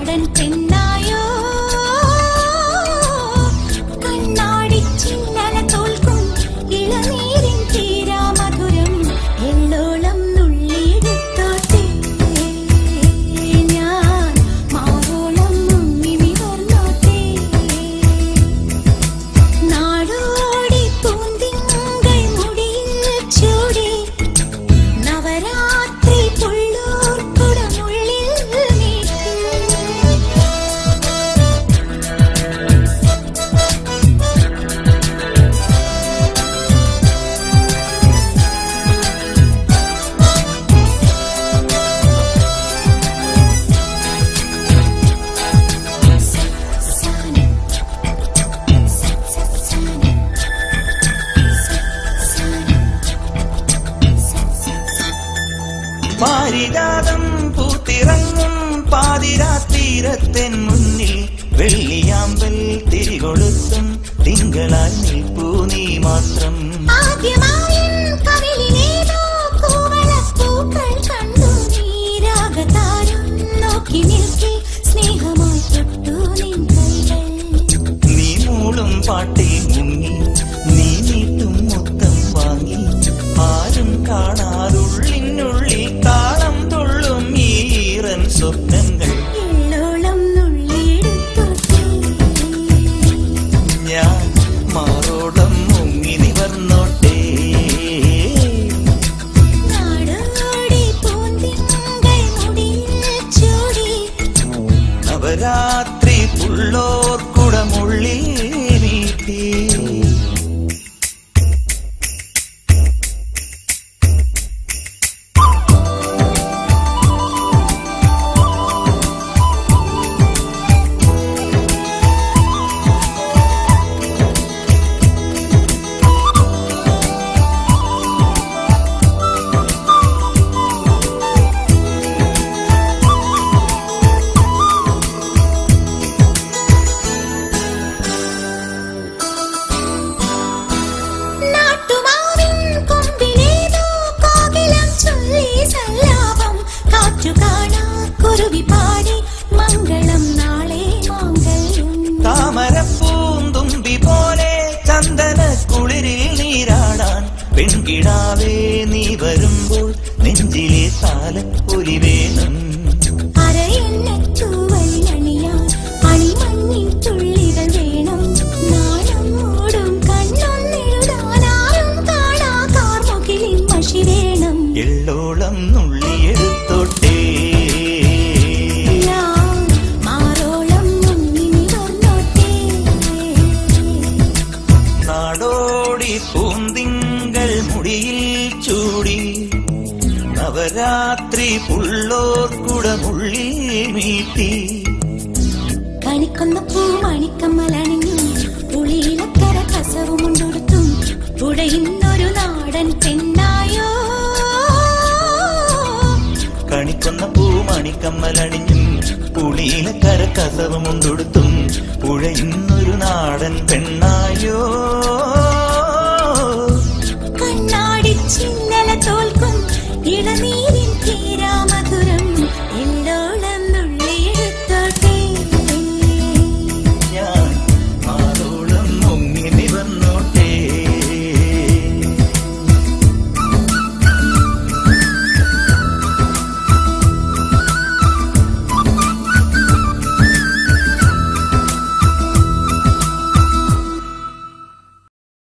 നാടൻ പെണ്ണായോ കണ്ണാടി ചില്ലല തോൽക്കും ഇളനീരിൻ തീരാ മധുരം എള്ളോളം നുള്ളിയെടുത്തോട്ടെ ഞാൻ മാറോളം മുങ്ങി നിവർന്നോട്ടെ നാടോടി പൂന്തിങ്കൾ മുടിയിൽ ചൂടി നവരാത്രി പുള്ളൂർ കുടമുള്ളിൽ നീട്ടി പാരിജാതം പൂത്തിറങ്ങും പാതിരാത്തീരത്തിൻ മുന്നിൽ വെള്ളിയാമ്പൽ തിരികൊളുത്തും തിങ്കളാൽ നിൽപ്പൂ നീ മാത്രം ആദ്യമായും കവിളിലേതോ കൂവളപ്പൂക്കൾ കണ്ടു നീരാഗതാരം നോക്കി നിൽക്കെ സ്നേഹമായി തൊട്ടു നിൻ കൈകൾ നീ മൂളും പാട്ടിൽ മുങ്ങി നീ നീട്ടും മുത്തം വാങ്ങി ആരും കാണാറുള്ളിനുള്ളിൽ താളം തുള്ളും ഈറൻ സ്വപ്നങ്ങൾ എള്ളോളം നുള്ളിയെടുത്തോട്ടെ ഞാൻ മാറോളം മുങ്ങി നിവർന്നോട്ടെ നാടോടി പൂന്തിങ്കൾ മുടിയിൽ ചൂടി നവരാത്രി പുള്ളോർ കുടമുള്ളിൽ നീട്ടി നാട്ടുമാവിൻ കൊമ്പിലേതോ കോകിലം ചൊല്ലി സല്ലാപം കാറ്റു കാണാ കുരുവി പാടി മംഗളം നാളെ മാംഗല്യം താമരപ്പൂന്തുമ്പി പോലെ ചന്ദന കുളിരിൽ നീരാടാൻ പെൺകിടാവേ നീ വരുമ്പോൾ നെഞ്ചിലെ താലപ്പൊലി വേണം അരയെണ്ണത്തൂവലിലണിയാൻ അണിമഞ്ഞിൻ തുള്ളികൾ വേണം നാണം മൂടും കണ്ണൊന്നെഴുതാനാരും കാണാ കാർമുകിലിൻ മഷി വേണം എള്ളോളം നുള്ളിയെടുത്തോട്ടെ ഞാൻ മാറോളം മുങ്ങി നിവർന്നോട്ടെ നാടോടി പൂന്തിങ്കൾ മുടിയിൽ ചൂടി നവരാത്രി പുള്ളോർ കുടമുള്ളിൽ മീട്ടി കണിക്കൊന്ന പൂ മണിക്കമ്മലണിഞ്ഞു പുളിയിലക്കര കസവുമുണ്ടൊടുത്തും പുഴയുന്നൊരു നാടൻ പെണ്ണായോ കണിക്കൊന്ന പൂമണിക്കമ്മലണിഞ്ഞും പുളിയിലക്കര കസവുമുണ്ടൊടുത്തും പുഴയുന്നൊരു നാടൻ പെണ്ണായോ കണ്ണാടി ചിന്നല തോൽക്കും ഇളനീ